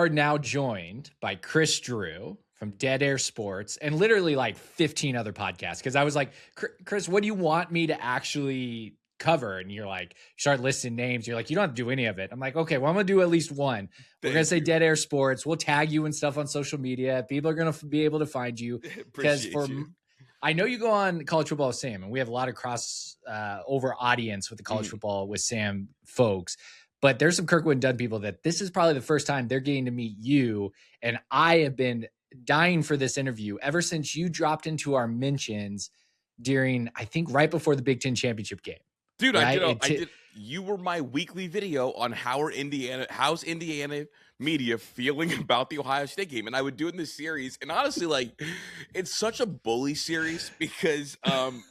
are now joined by Kris Drew from Dead Air Sports and literally like 15 other podcasts. Cause I was like, Kris, what do you want me to actually cover? And you're like, you start listing names. You're like, you don't have to do any of it. I'm like, okay, well, I'm going to do at least one. We're going to say Dead Air Sports. We'll tag you and stuff on social media. People are going to be able to find you. Because I know you go on College Football with Sam, and we have a lot of cross over audience with the College Football with Sam folks. But there's some Kirkwood and Dunn people that this is probably the first time they're getting to meet you. And I have been dying for this interview ever since you dropped into our mentions during, I think, right before the Big Ten championship game. Dude, right? I did. You were my weekly video on how's Indiana media feeling about the Ohio State game, and I would do it in this series. And honestly, like, it's such a bully series because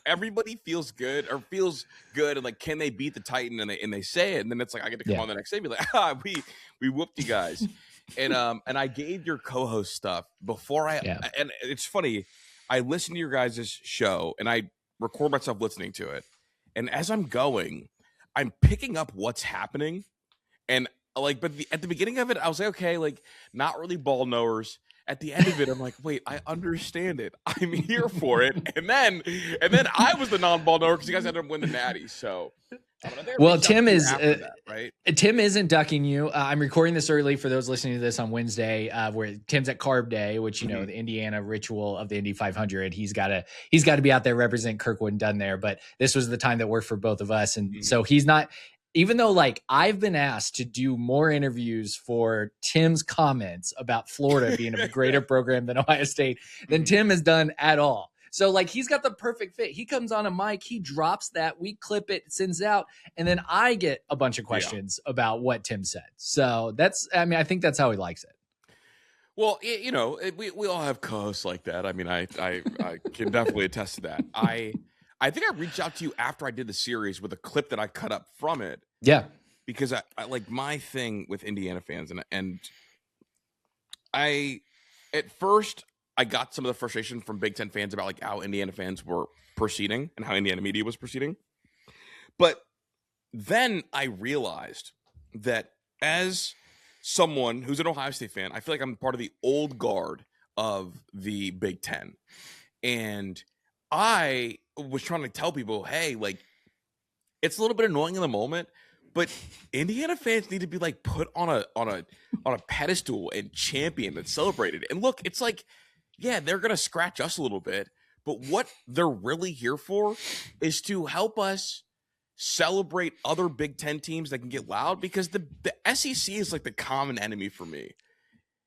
everybody feels good, and like, can they beat the Titan? And they say it, and then it's like I get to come on the next day and be like, we whooped you guys. And I gave your co-host stuff before and it's funny. I listen to your guys' show and I record myself listening to it. And as I'm going, I'm picking up what's happening. And like, but at the beginning of it, I was like, okay, like, not really ball knowers. At the end of it, I'm like, wait, I understand it. I'm here for it. And then I was the non-ball knower because you guys had to win the Natty. So, well, Tim is right. Tim isn't ducking you. I'm recording this early for those listening to this on Wednesday, where Tim's at Carb Day, which the Indiana ritual of the Indy 500. He's got to be out there represent Kirkwood and Dunn there. But this was the time that worked for both of us, and so he's not. Even though, like, I've been asked to do more interviews for Tim's comments about Florida being a greater program than Ohio State than Tim has done at all. So, like, he's got the perfect fit. He comes on a mic, he drops that, we clip it, sends it out, and then I get a bunch of questions about what Tim said. So I think that's how he likes it. Well, we all have co-hosts like that. I mean, I can definitely attest to that. I think I reached out to you after I did the series with a clip that I cut up from it. Yeah. Because I like my thing with Indiana fans. And at first I got some of the frustration from Big Ten fans about like how Indiana fans were proceeding and how Indiana media was proceeding. But then I realized that as someone who's an Ohio State fan, I feel like I'm part of the old guard of the Big Ten. And I was trying to tell people, hey, like, it's a little bit annoying in the moment, but Indiana fans need to be like put on a pedestal and championed and celebrated. And look, it's like, yeah, they're gonna scratch us a little bit, but what they're really here for is to help us celebrate other Big Ten teams that can get loud, because the SEC is like the common enemy for me.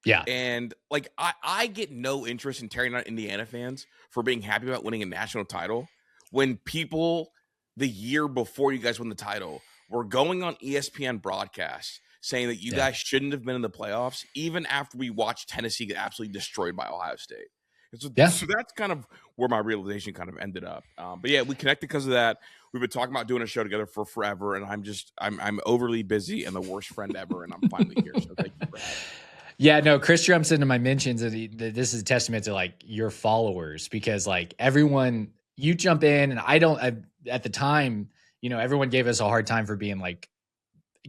Yeah. And like, I get no interest in tearing out Indiana fans for being happy about winning a national title when people the year before you guys won the title were going on ESPN broadcasts saying that you guys shouldn't have been in the playoffs, even after we watched Tennessee get absolutely destroyed by Ohio State. So that's kind of where my realization kind of ended up. But yeah, we connected because of that. We've been talking about doing a show together for forever, and I'm overly busy and the worst friend ever, and I'm finally here. So thank you for having me. Yeah, no, Kris jumps into my mentions, and this is a testament to like your followers, because like everyone, you jump in, and at the time, everyone gave us a hard time for being like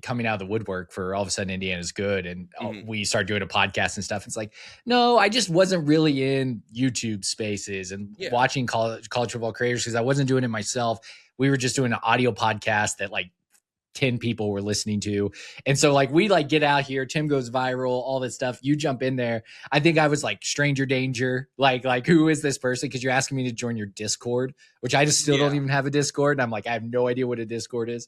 coming out of the woodwork for all of a sudden Indiana's good. And we started doing a podcast and stuff. It's like, no, I just wasn't really in YouTube spaces and watching college football creators because I wasn't doing it myself. We were just doing an audio podcast that like 10 people were listening to. And so like, we like get out here, Tim goes viral, all this stuff. You jump in there. I think I was like stranger danger. Like who is this person? Cause you're asking me to join your Discord, which I just still don't even have a Discord. And I'm like, I have no idea what a Discord is.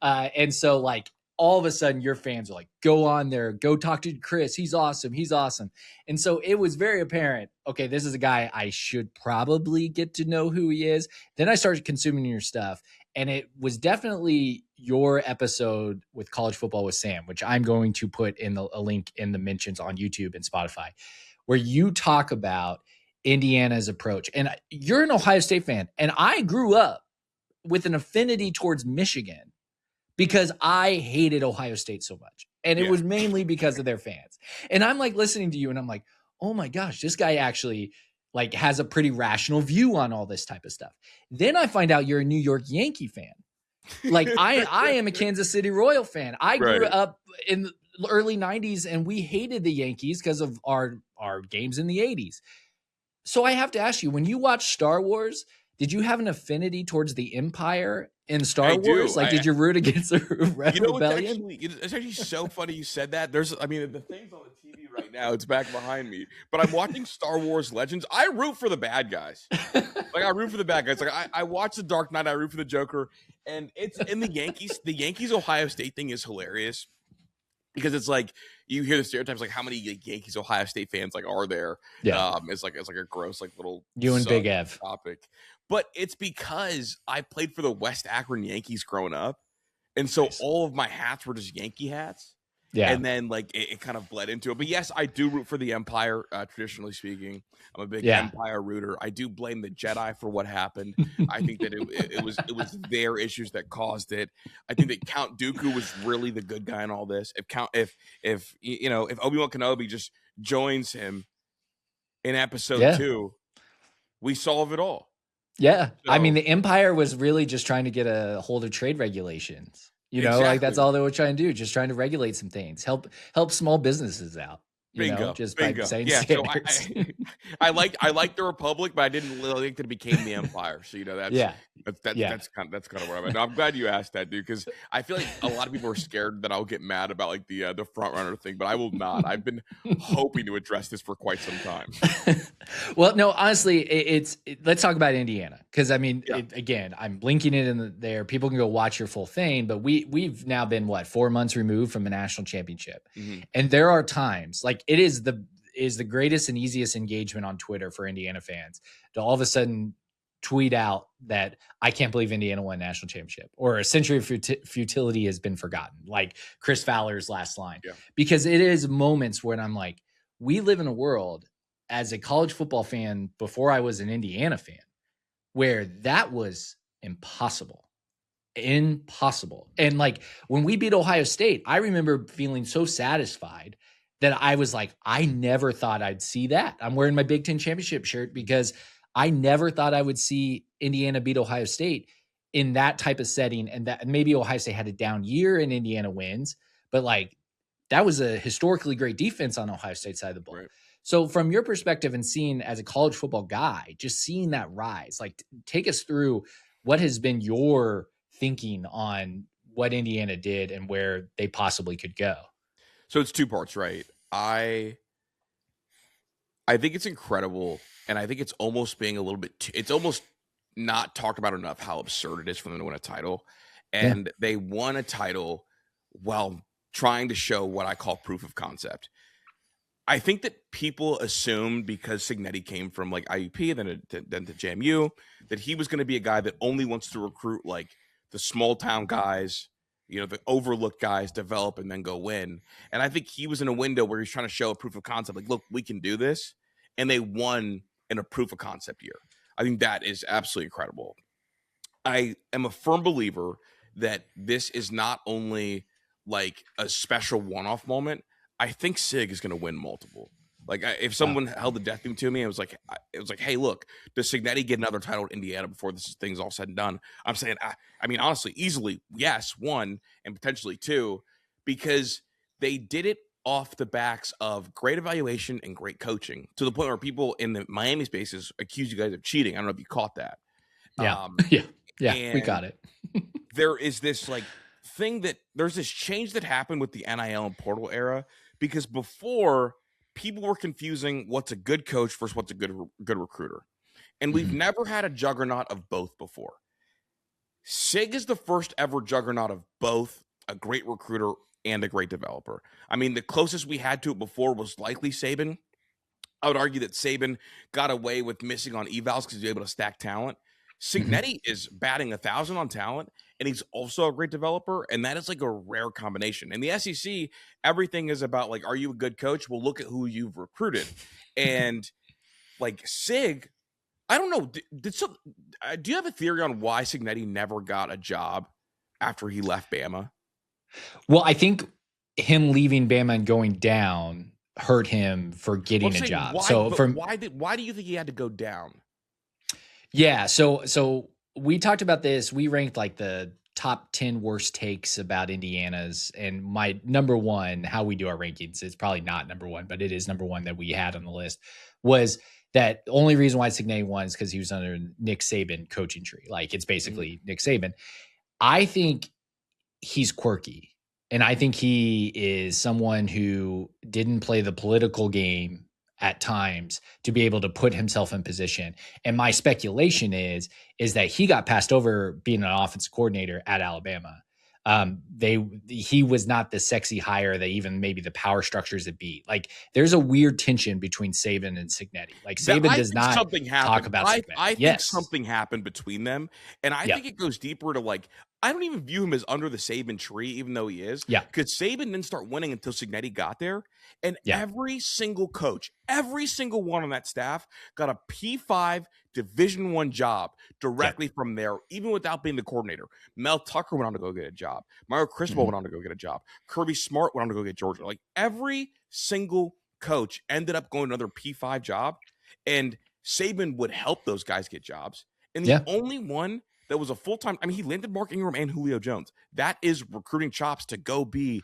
And so like, all of a sudden your fans are like, go on there, go talk to Kris. He's awesome. He's awesome. And so it was very apparent. Okay, this is a guy I should probably get to know who he is. Then I started consuming your stuff. And it was definitely your episode with College Football with Sam, which I'm going to put in a link in the mentions on YouTube and Spotify, where you talk about Indiana's approach. And you're an Ohio State fan. And I grew up with an affinity towards Michigan, because I hated Ohio State so much. And it was mainly because of their fans. And I'm like listening to you and I'm like, oh my gosh, this guy actually like has a pretty rational view on all this type of stuff. Then I find out you're a New York Yankee fan. Like I am a Kansas City Royal fan. I grew up in early 90s, and we hated the Yankees because of our games in the 80s. So I have to ask you, when you watch Star Wars, did you have an affinity towards the Empire in Star I Wars? do. Like, did you root against the rebellion? It's actually so funny you said that. I mean, the thing's on the TV right now. It's back behind me. But I'm watching Star Wars Legends. I root for the bad guys. Like, I root for the bad guys. Like, I watch The Dark Knight. I root for the Joker. And it's in the Yankees. The Yankees Ohio State thing is hilarious. Because it's like you hear the stereotypes, like how many Yankees Ohio State fans like are there? Yeah, it's like a gross like little you and Big Ev topic. But it's because I played for the West Akron Yankees growing up, and so all of my hats were just Yankee hats. Yeah, and then like it kind of bled into it. But yes, I do root for the Empire. Traditionally speaking, I'm a big Empire rooter. I do blame the Jedi for what happened. I think that it was their issues that caused it. I think that Count Dooku was really the good guy in all this. If Obi-Wan Kenobi just joins him in episode 2, we solve it all. Yeah, so, I mean, the Empire was really just trying to get a hold of trade regulations. You know, like that's all they were trying to do, just trying to regulate some things, help small businesses out. Bingo. By saying standards. So I like the Republic, but I didn't really think that it became the Empire. So that's kind of where I'm at. No, I'm glad you asked that, dude, because I feel like a lot of people are scared that I'll get mad about like the front runner thing, but I will not. I've been hoping to address this for quite some time. Well, no, honestly, let's talk about Indiana, because I mean, again, I'm linking it in there. People can go watch your full thing, but we've now been 4 months removed from a national championship, and there are times like. It is the greatest and easiest engagement on Twitter for Indiana fans to all of a sudden tweet out that I can't believe Indiana won a national championship, or a century of futility has been forgotten, like Chris Fowler's last line. Because it is moments when I'm like, we live in a world as a college football fan before I was an Indiana fan, where that was impossible. And like when we beat Ohio State, I remember feeling so satisfied that I was like, I never thought I'd see that. I'm wearing my Big Ten championship shirt because I never thought I would see Indiana beat Ohio State in that type of setting. And that maybe Ohio State had a down year and Indiana wins, but like that was a historically great defense on Ohio State's side of the ball. Right. So from your perspective and seeing as a college football guy, just seeing that rise, like take us through what has been your thinking on what Indiana did and where they possibly could go. So it's two parts, right? I think it's incredible, and I think it's almost being a little bit it's almost not talked about enough how absurd it is for them to win a title. And they won a title while trying to show what I call proof of concept. I think that people assumed because Cignetti came from like IUP and then to JMU that he was going to be a guy that only wants to recruit like the small town guys, the overlooked guys, develop and then go win. And I think he was in a window where he's trying to show a proof of concept. Like, look, we can do this. And they won in a proof of concept year. I think that is absolutely incredible. I am a firm believer that this is not only like a special one-off moment. I think Sig is going to win multiple. Like if someone held the death beam to me, it was like, hey, look, does Cignetti get another title in Indiana before this thing's all said and done? I'm saying, I mean, honestly, easily, yes, 1 and potentially 2, because they did it off the backs of great evaluation and great coaching to the point where people in the Miami spaces accuse you guys of cheating. I don't know if you caught that. Yeah, we got it. There is this like thing that there's this change that happened with the NIL and portal era, because before people were confusing what's a good coach versus what's a good recruiter. And we've never had a juggernaut of both before. Sig is the first ever juggernaut of both a great recruiter and a great developer. I mean, the closest we had to it before was likely Saban. I would argue that Saban got away with missing on evals because he was able to stack talent. Cignetti is batting 1,000 on talent, and he's also a great developer, and that is like a rare combination. In the SEC, everything is about like, are you a good coach? Well, look at who you've recruited. And like Sig, I don't know. Do you have a theory on why Cignetti never got a job after he left Bama? Well, I think him leaving Bama and going down hurt him for getting a job. Why do you think he had to go down? Yeah, so we talked about this. We ranked like the top 10 worst takes about Indiana's, and my number one, how we do our rankings, is probably not number one, but it is number one that we had on the list, was that the only reason why Cignetti won is because he was under Nick Saban coaching tree. Like, it's basically Nick Saban. I think he's quirky. And I think he is someone who didn't play the political game at times to be able to put himself in position. And my speculation is that he got passed over being an offensive coordinator at Alabama. He was not the sexy hire that even maybe the power structures that beat. Like, there's a weird tension between Saban and Cignetti. Like, Saban does not talk about Cignetti. I think something happened between them, and I think it goes deeper to, like, I don't even view him as under the Saban tree, even though he is. Yeah. Because Saban didn't start winning until Cignetti got there. And every single coach, every single one on that staff got a P5 Division I job directly from there, even without being the coordinator. Mel Tucker went on to go get a job. Mario Cristobal went on to go get a job. Kirby Smart went on to go get Georgia. Like, every single coach ended up going to another P5 job. And Saban would help those guys get jobs. And the only one that was a full-time, I mean, he landed Mark Ingram and Julio Jones. That is recruiting chops to go be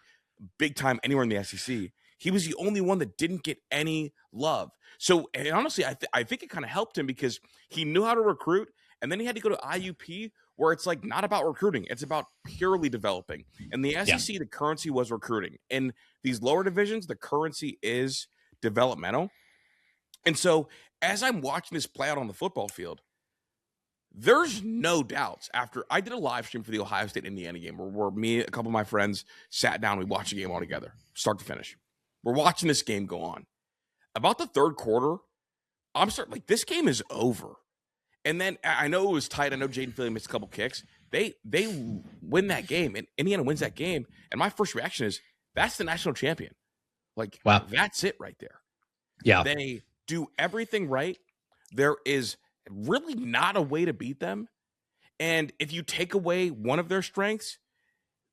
big time anywhere in the SEC. He was the only one that didn't get any love. So, and honestly, I think it kind of helped him because he knew how to recruit, and then he had to go to IUP, where it's like not about recruiting. It's about purely developing. And the SEC, the currency was recruiting. In these lower divisions, the currency is developmental. And so as I'm watching this play out on the football field, there's no doubts. After I did a live stream for the Ohio State-Indiana game where me, a couple of my friends sat down, we watched the game all together, start to finish. We're watching this game go on. About the third quarter, I'm starting like, this game is over. And then I know it was tight. I know Jaden Philly missed a couple kicks. They win that game, and Indiana wins that game. And my first reaction is, that's the national champion. Like, wow, that's it right there. Yeah. They do everything right. There is really not a way to beat them. And if you take away one of their strengths,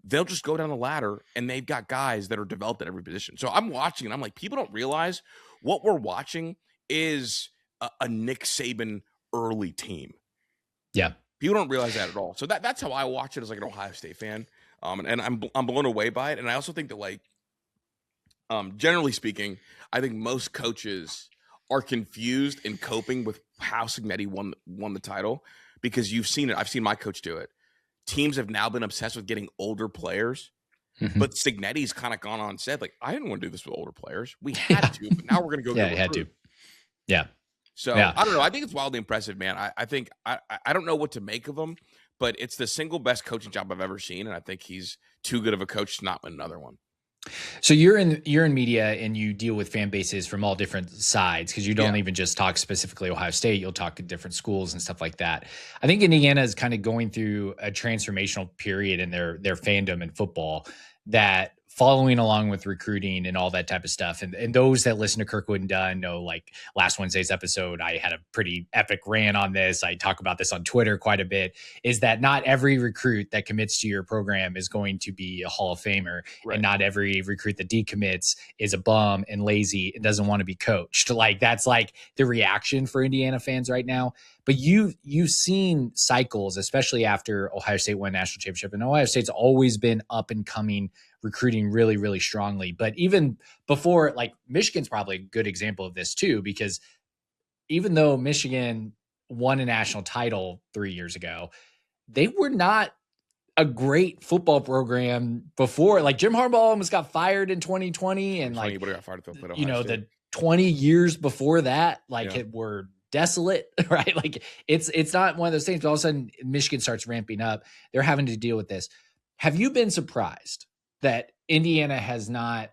they'll just go down the ladder, and they've got guys that are developed at every position. So I'm watching, and I'm like, people don't realize what we're watching is a Nick Saban early team. Yeah. People don't realize that at all. So that's how I watch it as like an Ohio State fan. And I'm blown away by it. And I also think that, like, generally speaking, I think most coaches are confused in coping with how Cignetti won the title, because you've seen it. I've seen my coach do it. Teams have now been obsessed with getting older players, but Cignetti's kind of gone on and said, like, I didn't want to do this with older players. We had to, but now we're going to go. Yeah, you had to. Yeah. So I don't know. I think it's wildly impressive, man. I think I don't know what to make of him, but it's the single best coaching job I've ever seen, and I think he's too good of a coach to not win another one. So you're in media, and you deal with fan bases from all different sides, because you don't even just talk specifically Ohio State. You'll talk at different schools and stuff like that. I think Indiana is kind of going through a transformational period in their fandom in football, that following along with recruiting and all that type of stuff. And those that listen to Kirkwood and Dunn know, like last Wednesday's episode, I had a pretty epic rant on this. I talk about this on Twitter quite a bit, is that not every recruit that commits to your program is going to be a Hall of Famer. Right. And not every recruit that decommits is a bum and lazy and doesn't want to be coached. Like, that's like the reaction for Indiana fans right now. But you've seen cycles, especially after Ohio State won a national championship. And Ohio State's always been up and coming, recruiting really, really strongly. But even before, like, Michigan's probably a good example of this too, because even though Michigan won a national title 3 years ago, they were not a great football program before. Like, Jim Harbaugh almost got fired in 2020. And like, got fired at you know, the 20 years before that, like, it were desolate, right? Like, it's not one of those things, but all of a sudden Michigan starts ramping up. They're having to deal with this. Have you been surprised that Indiana has not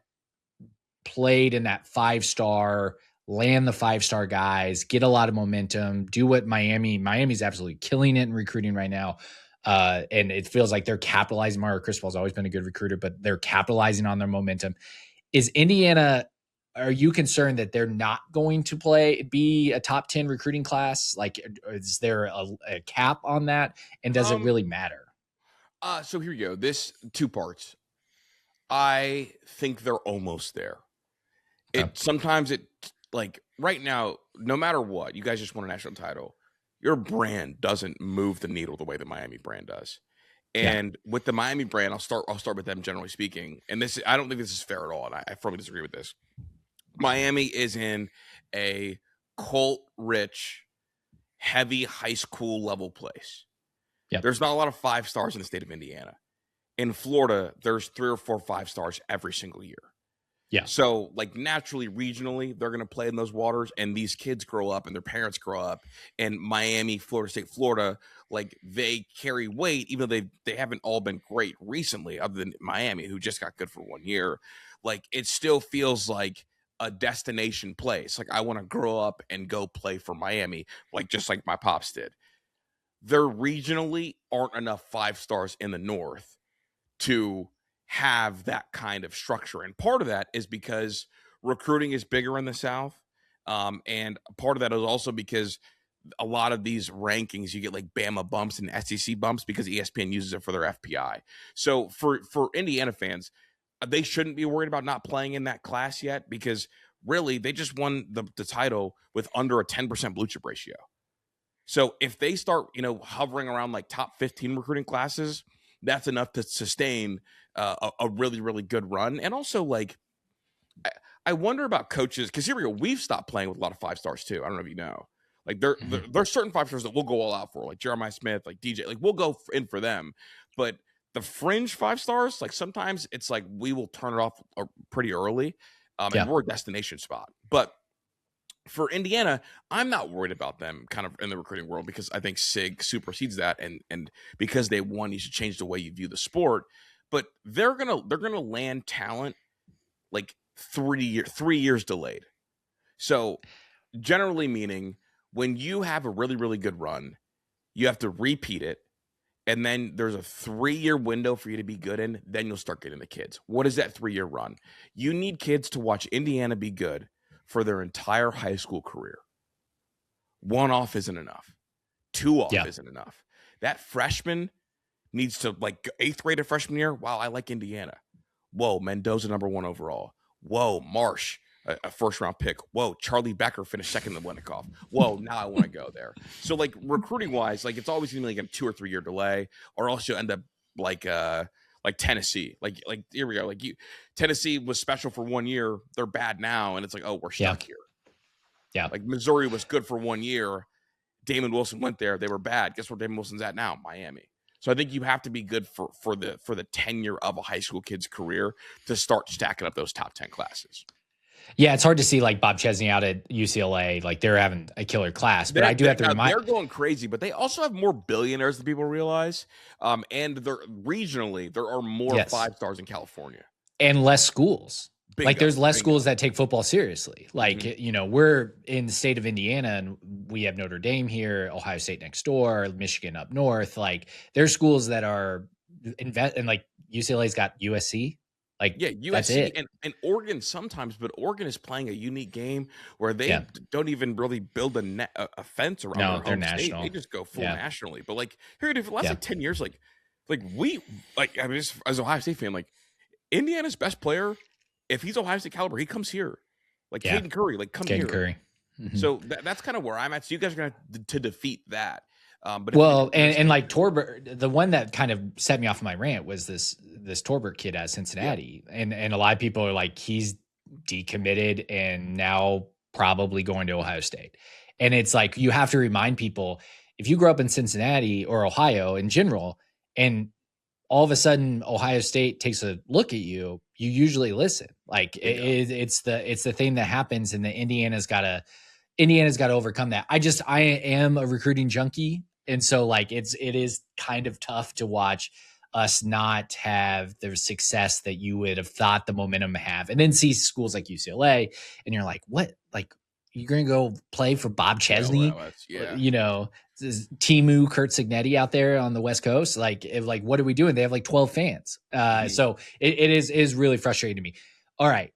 played in that 5-star, land the 5-star guys, get a lot of momentum, do what Miami's absolutely killing it in recruiting right now. And it feels like they're capitalizing. Mario Cristobal's always been a good recruiter, but they're capitalizing on their momentum. Is Indiana, are you concerned that they're not going to be a top 10 recruiting class? Like, is there a cap on that? And does it really matter? So here you go. This 2 parts. I think they're almost there. Sometimes like right now, no matter what, you guys just won a national title. Your brand doesn't move the needle the way the Miami brand does. And with the Miami brand, I'll start with them generally speaking. And this, I don't think this is fair at all. And I firmly disagree with this. Miami is in a cult-rich, heavy high school level place. There's not a lot of 5 stars in the state of Indiana. In Florida, there's 3 or 4 5 stars every single year. So like naturally, regionally, they're going to play in those waters, and these kids grow up and their parents grow up. And Miami, Florida State, Florida, like they carry weight, even though they haven't all been great recently, other than Miami, who just got good for 1 year. Like it still feels like a destination place. Like I want to grow up and go play for Miami, like just like my pops did. There regionally aren't enough 5 stars in the North to have that kind of structure. And part of that is because recruiting is bigger in the South. And part of that is also because a lot of these rankings, you get like Bama bumps and SEC bumps because ESPN uses it for their FPI. So for Indiana fans, they shouldn't be worried about not playing in that class yet, because really they just won the title with under a 10% blue chip ratio. So if they start, hovering around like top 15 recruiting classes, that's enough to sustain a really, really good run. And also, like, I wonder about coaches, because here we go. We've stopped playing with a lot of 5 stars too. I don't know if you know. Like there's certain 5 stars that we'll go all out for, like Jeremiah Smith, like DJ. Like we'll go in for them. But the fringe 5 stars, like sometimes it's like we will turn it off pretty early, and we're a destination spot. But for Indiana, I'm not worried about them kind of in the recruiting world, because I think SIG supersedes that, and because they won, you should change the way you view the sport. But they're gonna land talent like 3 years delayed. So generally meaning when you have a really, really good run, you have to repeat it, and then there's a 3-year window for you to be good in. Then you'll start getting the kids. What is that 3-year run? You need kids to watch Indiana be good for their entire high school career. 1 off isn't enough. 2 off isn't enough. That freshman needs to, like, 8th grade of freshman year. Wow, I like Indiana. Whoa, Mendoza #1 overall. Whoa, Marsh, a first-round pick. Whoa, Charlie Becker finished second in the Winnickoff. Whoa, now I want to go there. So, like, recruiting-wise, like, it's always going to be like a 2 or 3 year delay, or else you'll end up like Tennessee. Like here we go. Like Tennessee was special for 1 year. They're bad now, and it's like, oh, we're stuck here. Like Missouri was good for 1 year. Damon Wilson went there. They were bad. Guess where Damon Wilson's at now? Miami. So I think you have to be good for the tenure of a high school kid's career to start stacking up those top 10 classes. Yeah, it's hard to see like Bob Chesney out at UCLA. Like they're having a killer class, but I do have to remind. They're going crazy, but they also have more billionaires than people realize. And they're regionally, there are more 5 stars in California and less schools. Like there's less schools that take football seriously. Like, we're in the state of Indiana and we have Notre Dame here, Ohio State next door, Michigan up north. Like there's schools that are and like UCLA's got USC. Like USC and Oregon sometimes, but Oregon is playing a unique game where they don't even really build a fence around their home national. State. They just go full nationally. But like here, for the last like 10 years, like we I mean, just as an Ohio State fan, like Indiana's best player, if he's Ohio State caliber, he comes here. Like Caden Curry, like come here. Curry. Mm-hmm. So that's kind of where I'm at. So you guys are going to defeat that. But and like Torbert, the one that kind of set me off my rant was this Torbert kid at Cincinnati, and a lot of people are like, he's decommitted and now probably going to Ohio State, and it's like you have to remind people, if you grow up in Cincinnati or Ohio in general, and all of a sudden Ohio State takes a look at you, you usually listen. Like it's the thing that happens, and the Indiana's got to overcome that. I am a recruiting junkie. And so like it is kind of tough to watch us not have the success that you would have thought the momentum have, and then see schools like UCLA and you're like, what? Like you're going to go play for Bob Chesney? Timu, Curt Cignetti out there on the West Coast. Like what are we doing? They have like 12 fans. So it is really frustrating to me. All right.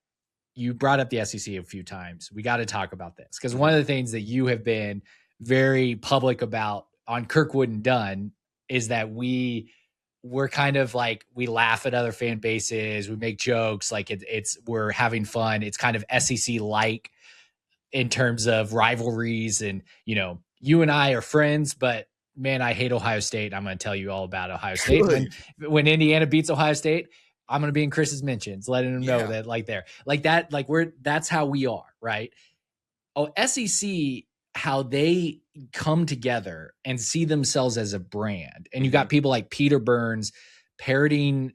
You brought up the SEC a few times. We got to talk about this, because one of the things that you have been very public about on Kirkwood and Dunn is that we're kind of like, we laugh at other fan bases. We make jokes. Like we're having fun. It's kind of SEC like in terms of rivalries, and, you and I are friends, but man, I hate Ohio State. I'm going to tell you all about Ohio State. When Indiana beats Ohio State, I'm going to be in Chris's mentions, letting him know that that's how we are, right? Oh, SEC, how they come together and see themselves as a brand. And you got people like Peter Burns parroting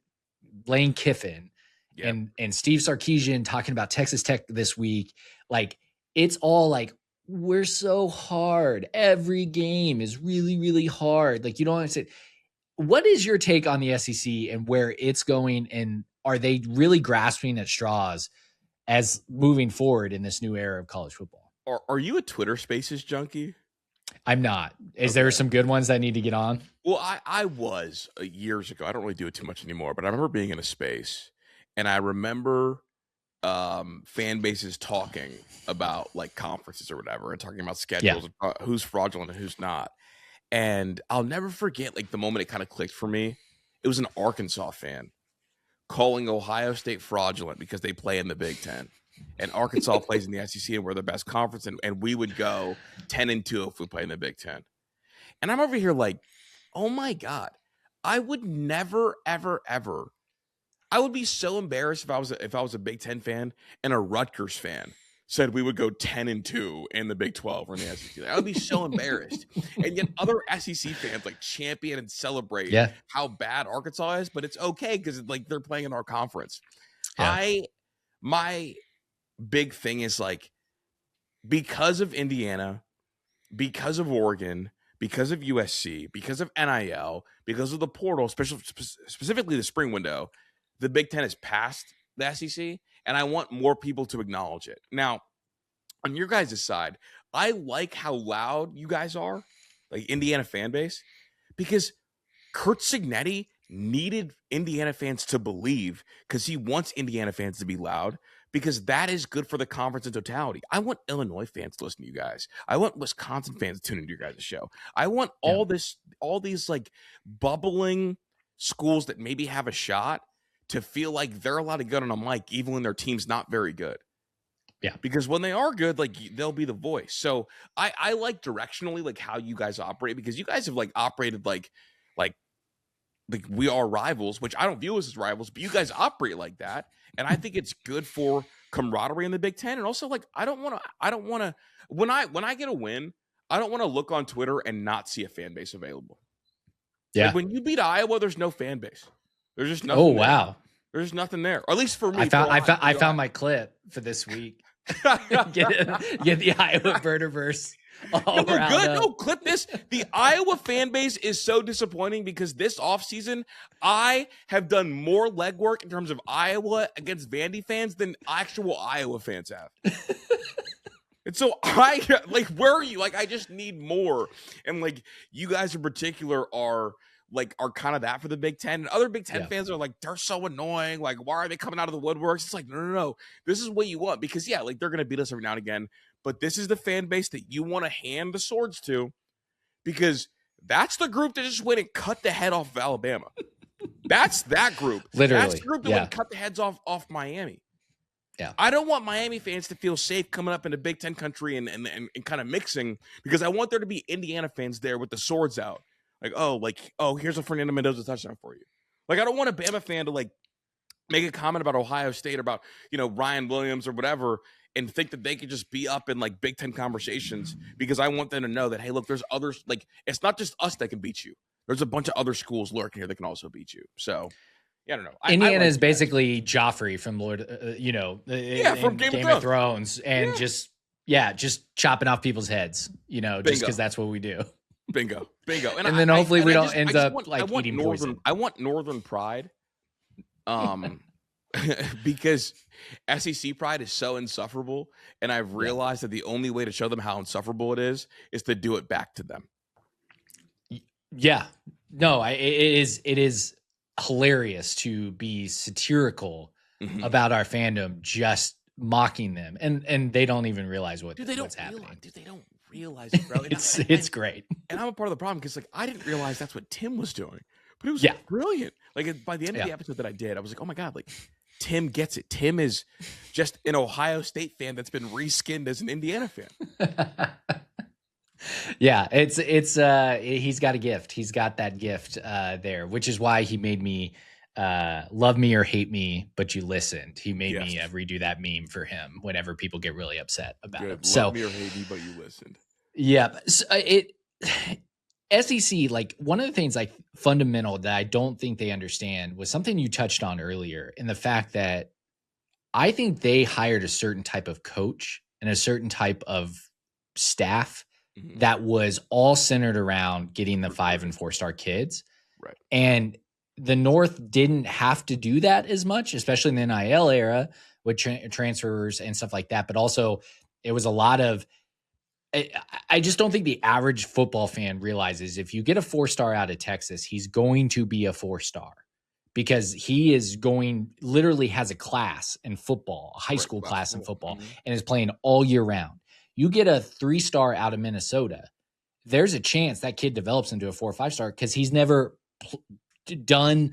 Lane Kiffin and Steve Sarkisian talking about Texas Tech this week. Like, it's all like, we're so hard. Every game is really, really hard. Like, you don't understand. What is your take on the SEC and where it's going? And are they really grasping at straws as moving forward in this new era of college football? Are you a Twitter Spaces junkie? I'm not. Is there some good ones I need to get on? Well, I was years ago. I don't really do it too much anymore, but I remember being in a space, and I remember fan bases talking about like conferences or whatever, and talking about schedules, who's fraudulent and who's not. And I'll never forget like the moment it kind of clicked for me. It was an Arkansas fan calling Ohio State fraudulent because they play in the Big Ten. And Arkansas plays in the SEC, and we're the best conference, and we would go 10-2 if we play in the Big Ten. And I'm over here like, oh my God, I would never, ever, ever. I would be so embarrassed if I was a Big Ten fan and a Rutgers fan said we would go 10-2 in the Big 12 or in the SEC. I would be so embarrassed. And yet other SEC fans like champion and celebrate how bad Arkansas is, but it's okay because like they're playing in our conference. My big thing is like, because of Indiana, because of Oregon, because of USC, because of NIL, because of the portal, specifically the spring window, the Big Ten has passed the SEC, and I want more people to acknowledge it. Now, on your guys' side, I like how loud you guys are, like Indiana fan base, because Curt Cignetti needed Indiana fans to believe, because he wants Indiana fans to be loud, because that is good for the conference in totality. I want Illinois fans to listen to you guys. I want Wisconsin fans to tune into your guys' show. I want all these like bubbling schools that maybe have a shot to feel like they're allowed to get on a mic even when their team's not very good. Yeah. Because when they are good, like they'll be the voice. So I like directionally like how you guys operate, because you guys have like operated like we are rivals, which I don't view us as rivals, but you guys operate like that. And I think it's good for camaraderie in the Big Ten. And also like, I don't want to, when I get a win, I don't want to look on Twitter and not see a fan base available. Yeah. Like when you beat Iowa, there's no fan base. There's just nothing. Oh, wow. There's nothing there. Or at least for me. I found my clip for this week. get the Iowa Birderverse. No, we're good. No, clip this. The Iowa fan base is so disappointing because this offseason, I have done more legwork in terms of Iowa against Vandy fans than actual Iowa fans have. And so where are you? Like, I just need more. And like, you guys in particular are kind of that for the Big Ten. And other Big Ten fans are like, they're so annoying. Like, why are they coming out of the woodworks? It's like, no. This is what you want. Because like they're going to beat us every now and again. But this is the fan base that you want to hand the swords to, because that's the group that just went and cut the head off of Alabama. That's that group. Literally. That's the group that went and cut the heads off Miami. Yeah. I don't want Miami fans to feel safe coming up into Big Ten country and kind of mixing, because I want there to be Indiana fans there with the swords out. Here's a Fernando Mendoza touchdown for you. Like, I don't want a Bama fan to like make a comment about Ohio State or about, Ryan Williams or whatever, and think that they could just be up in like Big Ten conversations, because I want them to know that, hey, look, there's others. Like, it's not just us that can beat you. There's a bunch of other schools lurking here that can also beat you. So, I don't know. Indiana is basically Joffrey from from Game of Thrones, and just chopping off people's heads, just because that's what we do. Bingo. And then hopefully we don't end up eating poison. I want Northern pride. Because SEC pride is so insufferable, and I've realized that the only way to show them how insufferable it is to do it back to them. Yeah, no, it is hilarious to be satirical about our fandom, just mocking them, and they don't even realize what's happening. They don't realize it, bro. It's great, and I'm a part of the problem, because like I didn't realize that's what Tim was doing, but it was brilliant. Like by the end of the episode that I did, I was like, oh my God, like Tim gets it. Tim is just an Ohio State fan that's been reskinned as an Indiana fan. Yeah, it's he's got a gift. He's got that gift there, which is why he made me love me or hate me, but you listened. He made me Yes. redo that meme for him whenever people get really upset about him. Good. So Love me or hate me, but you listened. yeah, so SEC, like one of the things like fundamental that I don't think they understand was something you touched on earlier, in the fact that I think they hired a certain type of coach and a certain type of staff that was all centered around getting the 5 and 4-star kids. Right. And the North didn't have to do that as much, especially in the NIL era with transfers and stuff like that. But also it was a lot of, I just don't think the average football fan realizes if you get a 4-star out of Texas, he's going to be a 4-star. Because he is literally has a class in football, a high school class in football, and is playing all year round. You get a 3-star out of Minnesota, there's a chance that kid develops into a 4 or 5-star because he's never done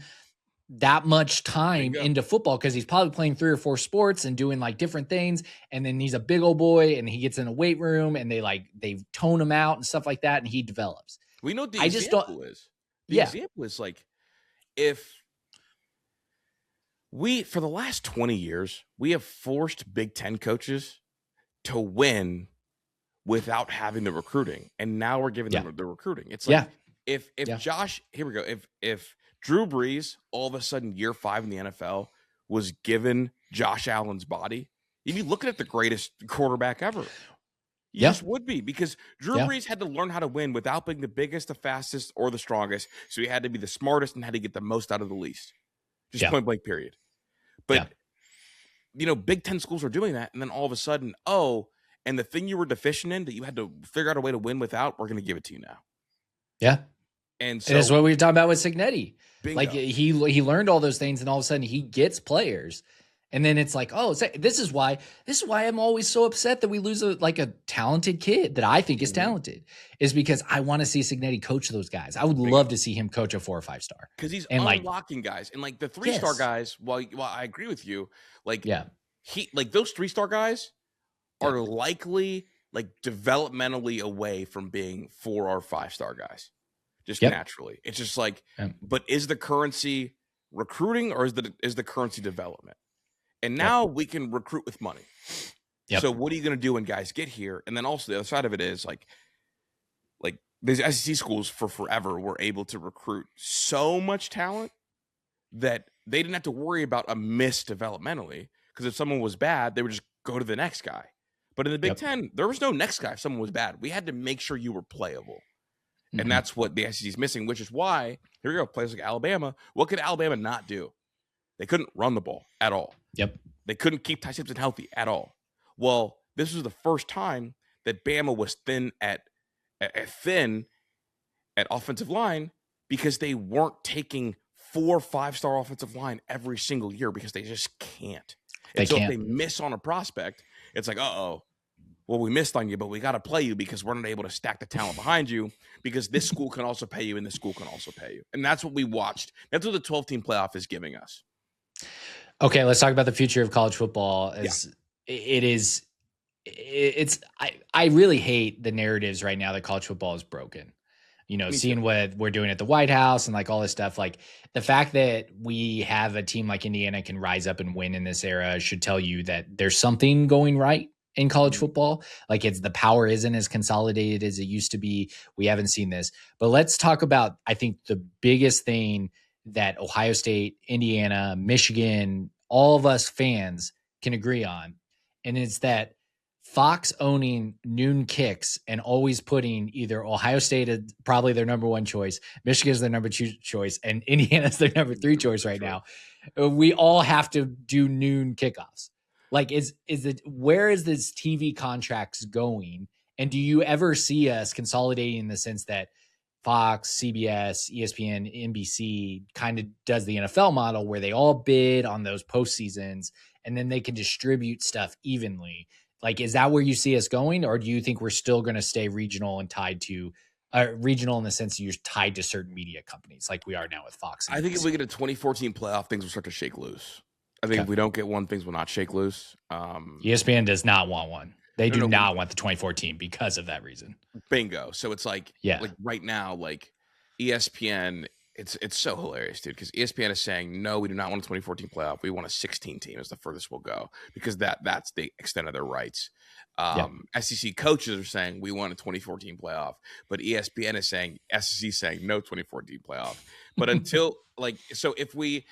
that much time into football, because he's probably playing 3 or 4 sports and doing like different things. And then he's a big old boy and he gets in a weight room and they tone him out and stuff like that. And he develops. We know what the example is. The example is like, if for the last 20 years, we have forced Big Ten coaches to win without having the recruiting. And now we're giving them the recruiting. It's like, if Josh, here we go. If Drew Brees, all of a sudden, year 5 in the NFL, was given Josh Allen's body, you'd be looking at the greatest quarterback ever. You just would be, because Drew Brees had to learn how to win without being the biggest, the fastest, or the strongest. So he had to be the smartest and had to get the most out of the least. Just point blank, period. But, Big Ten schools are doing that. And then all of a sudden, and the thing you were deficient in that you had to figure out a way to win without, we're going to give it to you now. Yeah. And so that's what we were talking about with Cignetti. Bingo. Like he learned all those things, and all of a sudden he gets players. And then it's like, this is why I'm always so upset that we lose a talented kid that I think is talented, is because I want to see Cignetti coach those guys. I would love to see him coach a 4 or 5-star, because he's unlocking guys. And the 3-star guys, while I agree with you, those 3-star guys are likely developmentally away from being 4 or 5-star guys, just naturally. It's just but is the currency recruiting, or is the currency development? And now we can recruit with money. So what are you going to do when guys get here? And then also the other side of it is like these SEC schools for forever were able to recruit so much talent that they didn't have to worry about a miss developmentally, because if someone was bad, they would just go to the next guy. But in the Big Ten, there was no next guy if someone was bad. We had to make sure you were playable. And that's what the SEC is missing, which is why, here we go, places like Alabama. What could Alabama not do? They couldn't run the ball at all. They couldn't keep Ty Simpson healthy at all. Well, this was the first time that Bama was thin at offensive line, because they weren't taking 4 or 5-star offensive line every single year, because they just can't. If they miss on a prospect, it's like, well, we missed on you, but we got to play you because we're not able to stack the talent behind you, because this school can also pay you and this school can also pay you. And that's what we watched. That's what the 12-team playoff is giving us. Okay, let's talk about the future of college football. I really hate the narratives right now that college football is broken. Seeing what we're doing at the White House and all this stuff, the fact that we have a team like Indiana can rise up and win in this era should tell you that there's something going right in college football. The power isn't as consolidated as it used to be. We haven't seen this, but let's talk about, I think, the biggest thing that Ohio State, Indiana, Michigan, all of us fans can agree on. And it's that Fox owning noon kicks and always putting either Ohio State as probably their number 1 choice, Michigan is their number 2 choice, and Indiana's their number 3 choice right now. We all have to do noon kickoffs. Where is this TV contracts going? And do you ever see us consolidating in the sense that Fox, CBS, ESPN, NBC kind of does the NFL model where they all bid on those postseasons and then they can distribute stuff evenly? Is that where you see us going? Or do you think we're still going to stay regional and tied to regional in the sense that you're tied to certain media companies like we are now with Fox? I think if we get a 2014 playoff, things will start to shake loose. I think if we don't get one, things will not shake loose. ESPN does not want one. They do No, not want the 2014 because of that reason. bingo. So it's like Yeah. like right now, like ESPN, it's so hilarious, dude, because ESPN is saying, no, we do not want a 2014 playoff. We want a 16 team is the furthest we'll go, because that's the extent of their rights. SEC coaches are saying we want a 2014 playoff, but ESPN is saying, SEC saying no 2014 playoff. But until so if we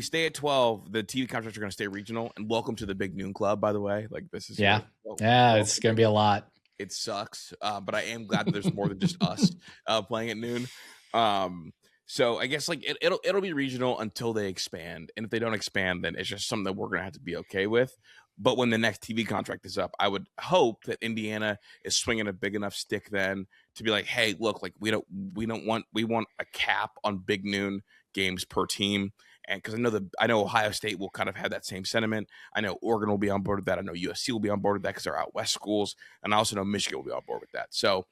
stay at 12, the TV contracts are going to stay regional. And welcome to the Big Noon Club, by the way. Like, this is It's going to be a lot. It sucks, but I am glad that there's more than just us playing at noon. So I guess like it'll be regional until they expand, and if they don't expand, then it's just something that we're gonna have to be okay with. But when the next TV contract is up, I would hope that Indiana is swinging a big enough stick then to be like, hey, look, like we want a cap on Big Noon games per team. And because I know Ohio State will kind of have that same sentiment. I know Oregon will be on board with that. I know USC will be on board with that because they're out west schools, and I also know Michigan will be on board with that. So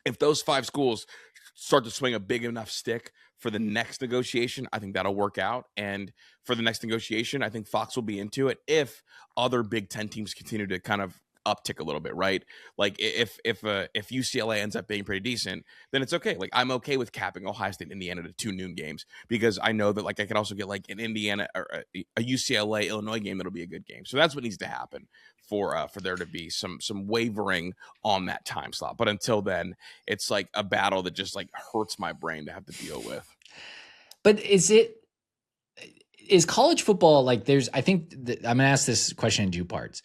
if those 5 schools start to swing a big enough stick for the next negotiation, I think that'll work out. And for the next negotiation, I think Fox will be into it if other Big Ten teams continue to kind of uptick a little bit, right? Like if UCLA ends up being pretty decent, then it's okay. Like I'm okay with capping Ohio State and Indiana to 2 noon games, because I know that like I can also get like an Indiana or a UCLA Illinois game that'll be a good game. So that's what needs to happen for there to be some wavering on that time slot. But until then, it's like a battle that just like hurts my brain to have to deal with. But is college football like I think I'm going to ask this question in 2 parts.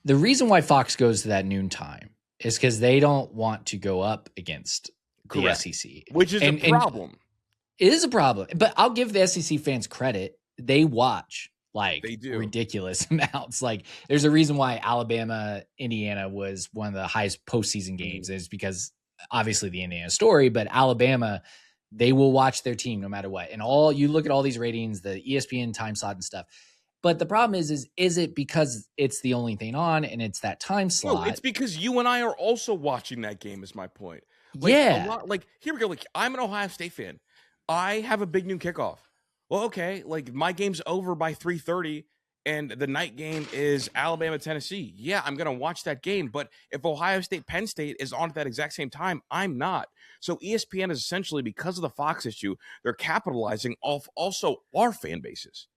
The reason why Fox goes to that noon time is because they don't want to go up against the SEC. Which is a problem. It is a problem. But I'll give the SEC fans credit. They watch like ridiculous amounts. Like there's a reason why Alabama, Indiana was one of the highest postseason games, is because obviously the Indiana story, but Alabama, they will watch their team no matter what. And you look at all these ratings, the ESPN time slot and stuff. But the problem is it because it's the only thing on and it's that time slot? No, it's because you and I are also watching that game, is my point. Like, yeah. Here we go. Like, I'm an Ohio State fan. I have a Big Noon kickoff. Well, okay. Like, my game's over by 3:30 and the night game is Alabama, Tennessee. Yeah, I'm going to watch that game. But if Ohio State, Penn State is on at that exact same time, I'm not. So ESPN is essentially, because of the Fox issue, they're capitalizing off also our fan bases.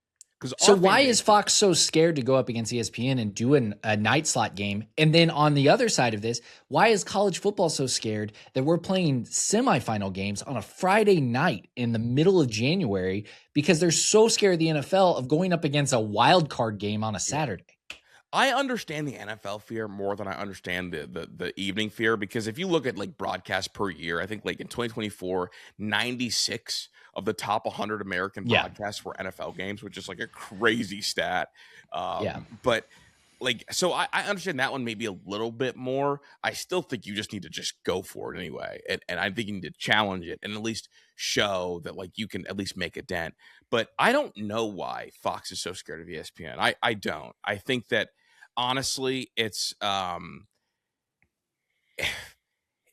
So why is Fox so scared to go up against ESPN and do a night slot game? And then on the other side of this, why is college football so scared that we're playing semifinal games on a Friday night in the middle of January, because they're so scared of the NFL of going up against a wild card game on a Saturday? I understand the NFL fear more than I understand the evening fear, because if you look at like broadcast per year, I think like in 2024, 96 of the top 100 American broadcasts were NFL games, which is like a crazy stat. But like, so I understand that one maybe a little bit more. I still think you just need to just go for it anyway. And I think you need to challenge it and at least show that like you can at least make a dent. But I don't know why Fox is so scared of ESPN. I don't. I think that honestly, it's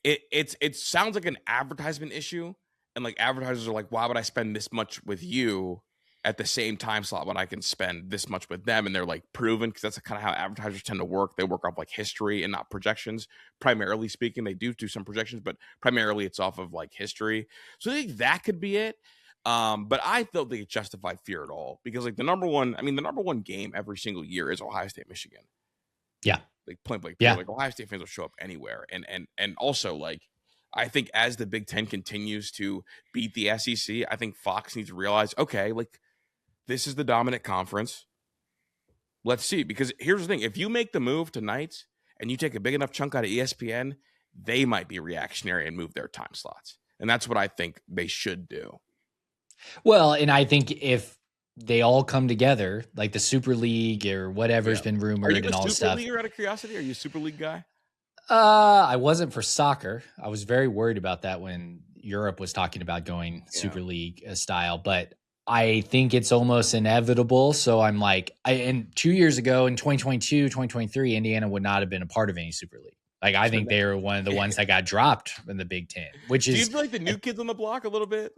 it sounds like an advertisement issue, and like advertisers are like, why would I spend this much with you at the same time slot when I can spend this much with them? And they're like proven, because that's kind of how advertisers tend to work. They work off like history and not projections. Primarily speaking, they do some projections, but primarily it's off of like history. So I think that could be it. But I don't think it's justified fear at all, because like the number one game every single year is Ohio State, Michigan. Yeah. Like point blank. Yeah. Like Ohio State fans will show up anywhere. And also like, I think as the Big Ten continues to beat the SEC, I think Fox needs to realize, okay, like this is the dominant conference. Let's see, because here's the thing. If you make the move tonight and you take a big enough chunk out of ESPN, they might be reactionary and move their time slots. And that's what I think they should do. Well, and I think if they all come together, like the Super League or whatever's been rumored and all this stuff. Are you a Super Leaguer out of curiosity? Are you a Super League guy? I wasn't for soccer. I was very worried about that when Europe was talking about going Super League style, but I think it's almost inevitable. So I'm like, and 2 years ago in 2022, 2023, Indiana would not have been a part of any Super League. Like, I think they were one of the ones that got dropped in the Big Ten, which is. Do you feel like the new kids on the block a little bit?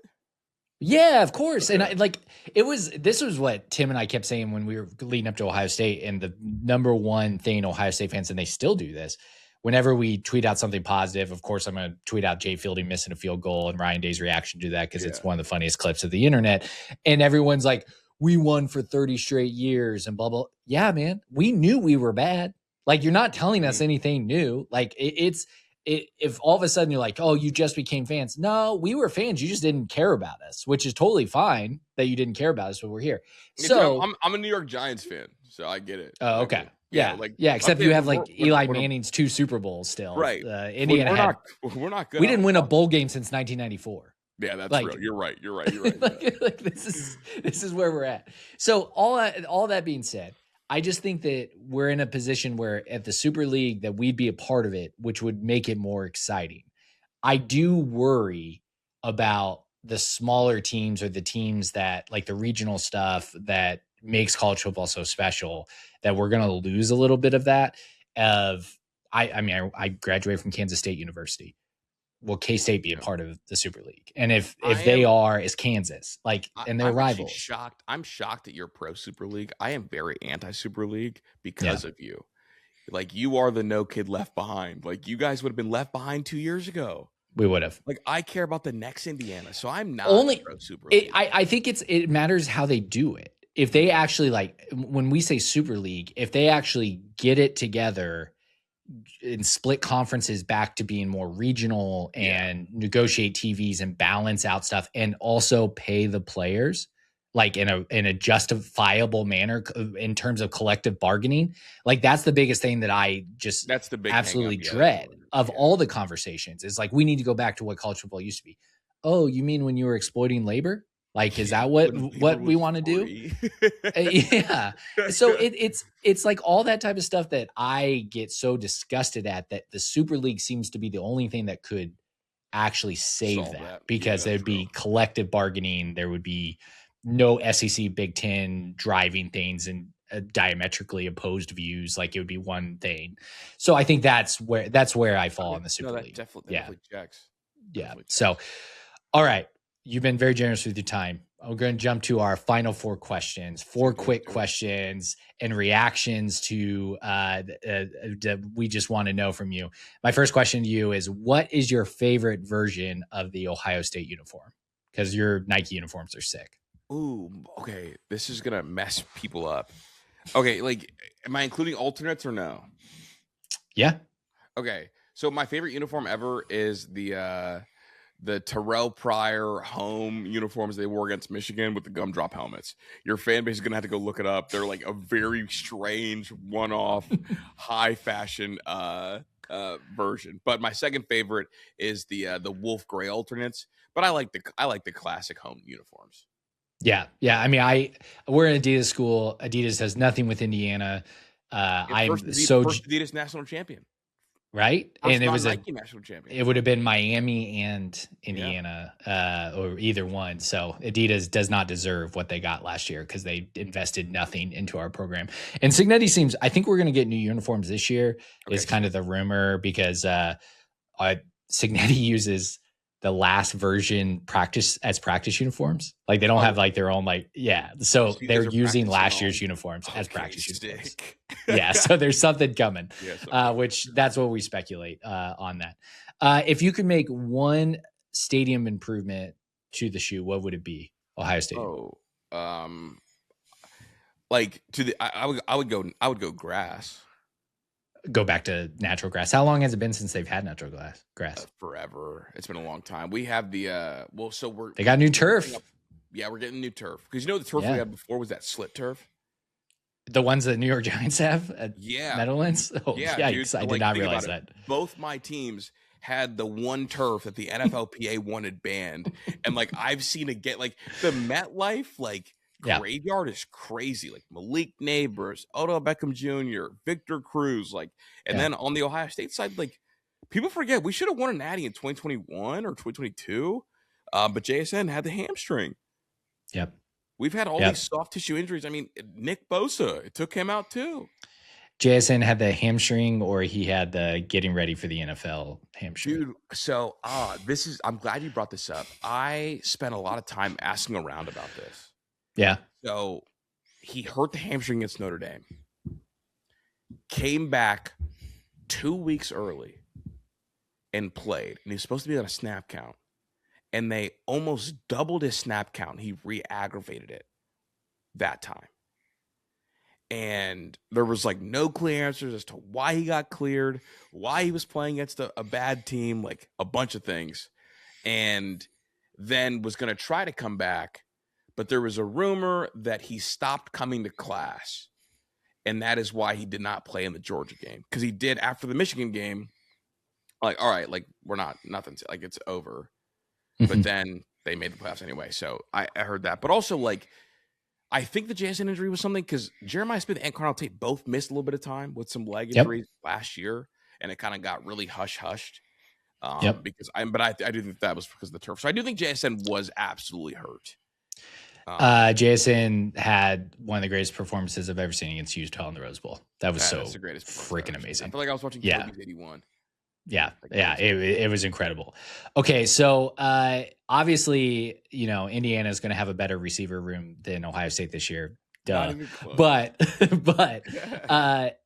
Yeah, of course. And this was what Tim and I kept saying when we were leading up to Ohio State. And the number one thing Ohio State fans, and they still do this, whenever we tweet out something positive, of course, I'm going to tweet out Jay Fielding missing a field goal and Ryan Day's reaction to that because it's one of the funniest clips of the internet. And everyone's like, we won for 30 straight years and blah, blah. Yeah, man, we knew we were bad. Like, you're not telling us anything new. Like, if all of a sudden you're like, oh, you just became fans. No, we were fans. You just didn't care about us, which is totally fine that you didn't care about us when we're here. So I'm a New York Giants fan, so I get it. Oh, okay. Yeah. Except you have Eli Manning's 2 Super Bowls still. Right. Indiana we're not good. We didn't win a bowl game since 1994. Yeah, that's real. You're right. This is where we're at. So all that being said, I just think that we're in a position where at the Super League that we'd be a part of it, which would make it more exciting. I do worry about the smaller teams or the teams that like the regional stuff that makes college football so special that we're going to lose a little bit of that. I graduated from Kansas State University. Will K-State be a part of the Super League? And if they are, is Kansas and they're rivals? Shocked. I'm shocked that you're pro Super League. I am very anti Super League because of you. Like, you are the no kid left behind. Like, you guys would have been left behind 2 years ago. We would have. Like, I care about the next Indiana, so I'm not pro Super League. I think it matters how they do it. If they actually, like, when we say Super League, if they actually get it together and split conferences back to being more regional and negotiate TVs and balance out stuff and also pay the players like in a justifiable manner in terms of collective bargaining. Like, that's the biggest thing that I just absolutely dread of all the conversations is like, we need to go back to what college football used to be. Oh, you mean when you were exploiting labor? Like, is that what we want to do? Yeah. So it's like all that type of stuff that I get so disgusted at, that the Super League seems to be the only thing that could actually save that, because there'd be collective bargaining. There would be no SEC Big Ten driving things and diametrically opposed views. Like, it would be one thing. So I think that's where I fall in the Super League. Definitely checks. So, all right. You've been very generous with your time. We're going to jump to our final 4 questions, 4 quick questions and reactions to we just want to know from you. My first question to you is, what is your favorite version of the Ohio State uniform? Because your Nike uniforms are sick. Ooh, okay. This is going to mess people up. Okay, like, am I including alternates or no? Yeah. Okay, so my favorite uniform ever is the Terrell Pryor home uniforms they wore against Michigan with the gumdrop helmets. Your fan base is going to have to go look it up. They're like a very strange one-off high fashion version. But my second favorite is the Wolf Gray alternates. But I like the classic home uniforms. Yeah. I mean, we're an Adidas school. Adidas has nothing with Indiana. First Adidas national champion. Right. And it was Nike national champion. It would have been Miami and Indiana, or either one. So Adidas does not deserve what they got last year because they invested nothing into our program. And Cignetti I think we're going to get new uniforms this year. Okay. Is kind of the rumor, because Cignetti uses the last version practice uniforms. Like, they don't have like their own, so they're using last year's uniforms as practice uniforms. Yeah. So there's something coming, which that's what we speculate on that. If you could make one stadium improvement to the shoe, what would it be? Ohio State. I would go grass. Go back to natural grass. How long has it been since they've had natural grass? Forever. It's been a long time. We have the they got new turf. Yeah, we're getting new turf, because the turf we had before was that slit turf. The ones that New York Giants have at Meadowlands. Oh, yeah, yikes. Dude, I did not realize that. Both my teams had the one turf that the NFLPA wanted banned, and I've seen it get the MetLife graveyard is crazy. Like Malik Neighbors, Odell Beckham Jr., Victor Cruz, and then on the Ohio State side, people forget we should have won a natty in 2021 or 2022, but JSN had the hamstring. Yep. We've had all these soft tissue injuries. I mean, Nick Bosa, it took him out too. JSN had the hamstring or he had the getting ready for the NFL hamstring? Dude, so I'm glad you brought this up. I spent a lot of time asking around about this. Yeah. So he hurt the hamstring against Notre Dame. Came back 2 weeks early and played. And he was supposed to be on a snap count. And they almost doubled his snap count. He re-aggravated it that time. And there was like no clear answers as to why he got cleared, why he was playing against a bad team, like a bunch of things. And then was going to try to come back. But there was a rumor that he stopped coming to class. And that is why he did not play in the Georgia game. Because he did after the Michigan game. Like, all right, like we're not, nothing's like it's over. But then they made the playoffs anyway. So I heard that. But also, like, I think the JSN injury was something because Jeremiah Smith and Carnell Tate both missed a little bit of time with some leg injuries last year. And it kind of got really hushed. Because I do think that was because of the turf. So I do think JSN was absolutely hurt. JSN had one of the greatest performances I've ever seen against Utah in the Rose Bowl. That was so freaking amazing. I feel like I was watching Kobe's 81. Yeah. It was incredible. Okay. So, obviously, Indiana is going to have a better receiver room than Ohio State this year. Duh. But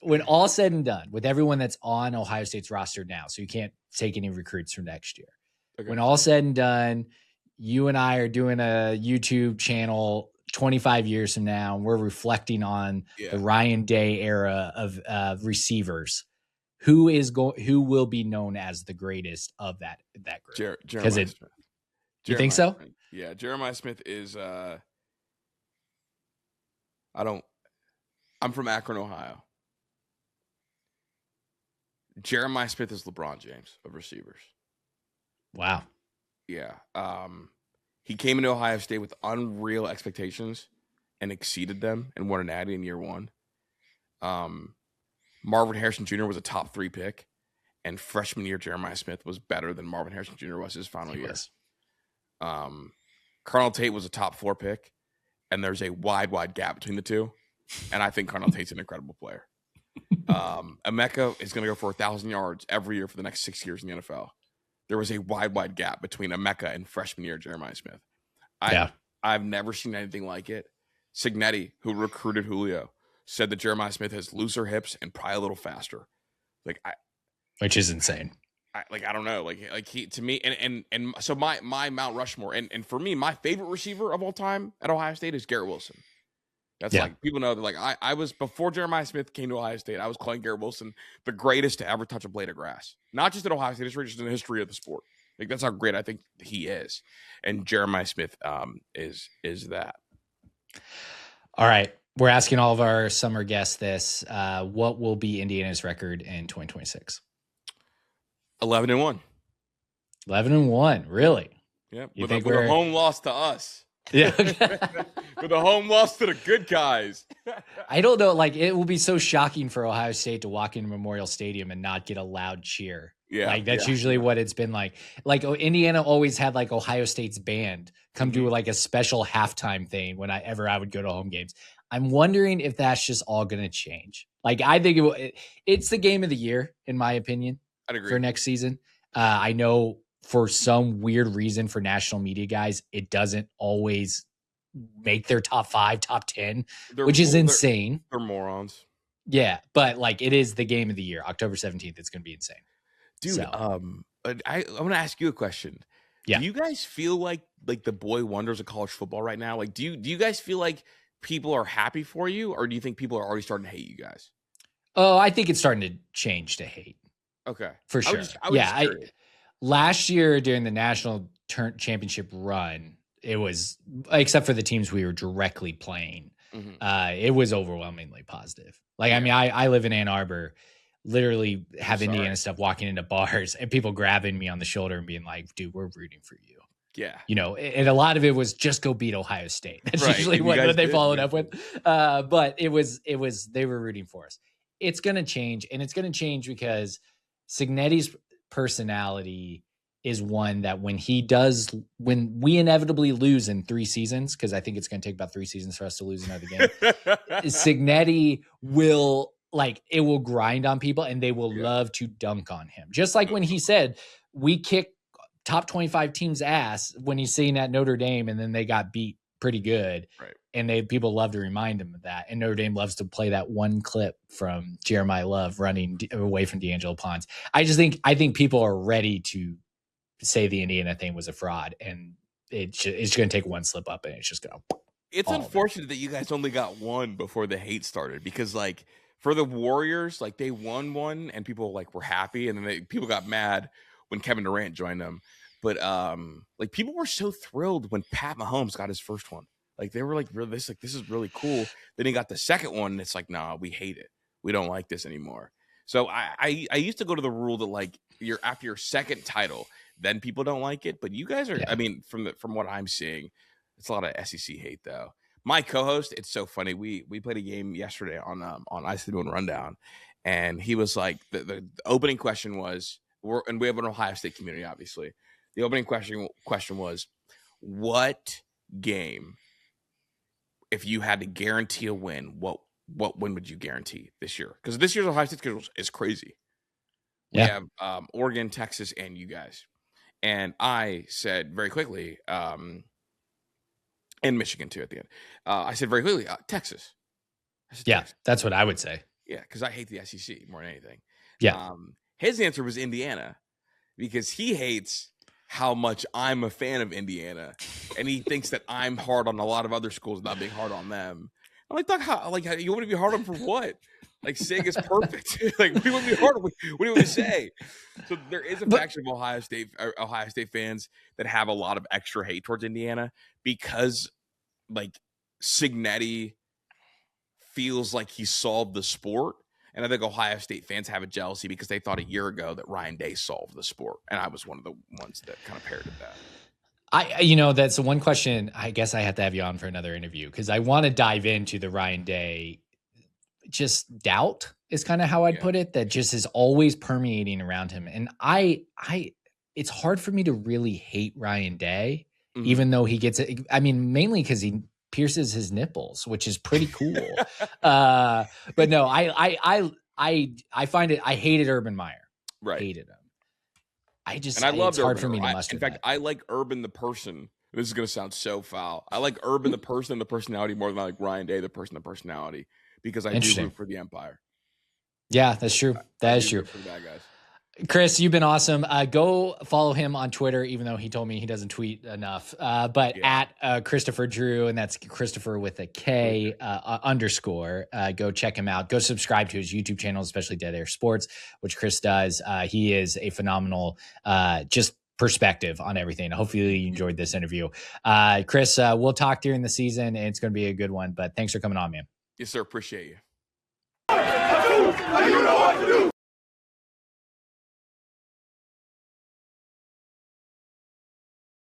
when all said and done with everyone that's on Ohio State's roster now, so you can't take any recruits from next year. Okay. When all said and done, you and I are doing a YouTube channel 25 years from now, and we're reflecting on the Ryan Day era of receivers. Who will be known as the greatest of that group? Jeremiah Smith. You think so? Smith. Yeah, Jeremiah Smith is. I'm from Akron, Ohio. Jeremiah Smith is LeBron James of receivers. Wow. Yeah. He came into Ohio State with unreal expectations and exceeded them and won an Natty in year one. Marvin Harrison Jr. was a top 3 pick, and freshman year Jeremiah Smith was better than Marvin Harrison Jr. was his final year. Carnell Tate was a top 4 pick, and there's a wide gap between the two, and I think Carnell Tate's an incredible player. Emeka is going to go for 1,000 yards every year for the next 6 years in the NFL. There was a wide gap between Emeka and freshman year Jeremiah Smith. I've never seen anything like it. Cignetti, who recruited Julio, said that Jeremiah Smith has looser hips and probably a little faster. Which is insane. I don't know. Like he to me and so my Mount Rushmore and for me, my favorite receiver of all time at Ohio State is Garrett Wilson. That's like people know that like I was before Jeremiah Smith came to Ohio State, I was calling Garrett Wilson the greatest to ever touch a blade of grass. Not just at Ohio State history, just in the history of the sport. Like that's how great I think he is. And Jeremiah Smith is that. All right. We're asking all of our summer guests this. What will be Indiana's record in 2026? 11-1. 11-1, really? Yep. With a home loss to us. Yeah. With a home loss to the good guys. I don't know. Like, it will be so shocking for Ohio State to walk into Memorial Stadium and not get a loud cheer. Yeah. Like, that's usually what it's been like. Like, Indiana always had, like, Ohio State's band come do, like, a special halftime thing whenever I would go to home games. I'm wondering if that's just all going to change. Like, I think it's the game of the year, in my opinion. I'd agree. For next season. I know for some weird reason for national media guys, it doesn't always make their top 5, top 10, which is insane. They're morons. Yeah, but like it is the game of the year. October 17th, it's going to be insane. Dude, so. I'm going to ask you a question. Yeah. Do you guys feel like the boy wonders of college football right now? Like, do you guys feel like people are happy for you, or do you think people are already starting to hate you guys? Oh, I think it's starting to change to hate. Okay. For sure. Last year during the national championship run, it was, except for the teams we were directly playing, it was overwhelmingly positive. Like, I mean, I live in Ann Arbor, literally have Indiana stuff walking into bars and people grabbing me on the shoulder and being like, dude, we're rooting for you. Yeah. You know, and a lot of it was just go beat Ohio State. That's usually what they followed up with. But it was, they were rooting for us. It's going to change, and it's going to change because Cignetti's personality is one that when we inevitably lose in 3 seasons, because I think it's going to take about 3 seasons for us to lose another game, Cignetti will like it will grind on people and they will love to dunk on him. Just like when he said, we kick top 25 teams ass when he's seen at Notre Dame and then they got beat pretty good. Right. And people love to remind him of that. And Notre Dame loves to play that one clip from Jeremiah Love running away from D'Angelo Ponce. I think people are ready to say the Indiana thing was a fraud, and it's going to take one slip up and it's just going to. It's unfortunate that you guys only got one before the hate started, because like for the Warriors, like they won one and people like were happy, and then people got mad when Kevin Durant joined them. But like people were so thrilled when Pat Mahomes got his first one. Like they were like, really, this is really cool. Then he got the second one, and it's like, nah, we hate it. We don't like this anymore. So I used to go to the rule that like you're after your second title, then people don't like it. But you guys are, I mean, from what I'm seeing, it's a lot of SEC hate though. My co-host, it's so funny. We played a game yesterday on Ice the Moon Rundown, and he was like, the opening question was, and we have an Ohio State community, obviously. The opening question was, what game, if you had to guarantee a win, what win would you guarantee this year? Because this year's Ohio State schedule is crazy. We have Oregon, Texas, and you guys. And I said very quickly, and Michigan too at the end. I said very quickly, Texas. Texas. That's what I would say. Yeah, because I hate the SEC more than anything. Yeah. His answer was Indiana, because he hates how much I'm a fan of Indiana, and he thinks that I'm hard on a lot of other schools, not being hard on them. I'm like, Doug, how you want to be hard on for what? Like, saying is perfect. Like, we wouldn't be hard on. What do you want to say? So there is a faction of Ohio State fans that have a lot of extra hate towards Indiana because, like, Cignetti feels like he solved the sport. And I think Ohio State fans have a jealousy because they thought a year ago that Ryan Day solved the sport. And I was one of the ones that kind of parroted that. That's the one question. I guess I have to have you on for another interview, because I want to dive into the Ryan Day just doubt is kind of how I'd put it, that just is always permeating around him. And it's hard for me to really hate Ryan Day, even though he gets it. I mean, mainly because he pierces his nipples, which is pretty cool. But no, I find it. I hated Urban Meyer. Right. Hated him. I love it's hard Urban. for me to muster. In fact, I like Urban the person. This is going to sound so foul. I like Urban the person and the personality more than I like Ryan Day the person and the personality, because I do root for the Empire. Yeah, that's true. That is true. For the bad guys. Chris, you've been awesome. Go follow him on Twitter, even though he told me he doesn't tweet enough. But at Christopher Drew, and that's Christopher with a K _ Go check him out. Go subscribe to his YouTube channel, especially Dead Air Sports, which Chris does. He is a phenomenal just perspective on everything. Hopefully you enjoyed this interview. Chris, we'll talk during the season, and it's going to be a good one. But thanks for coming on, man. Yes, sir. Appreciate you. You know what to do.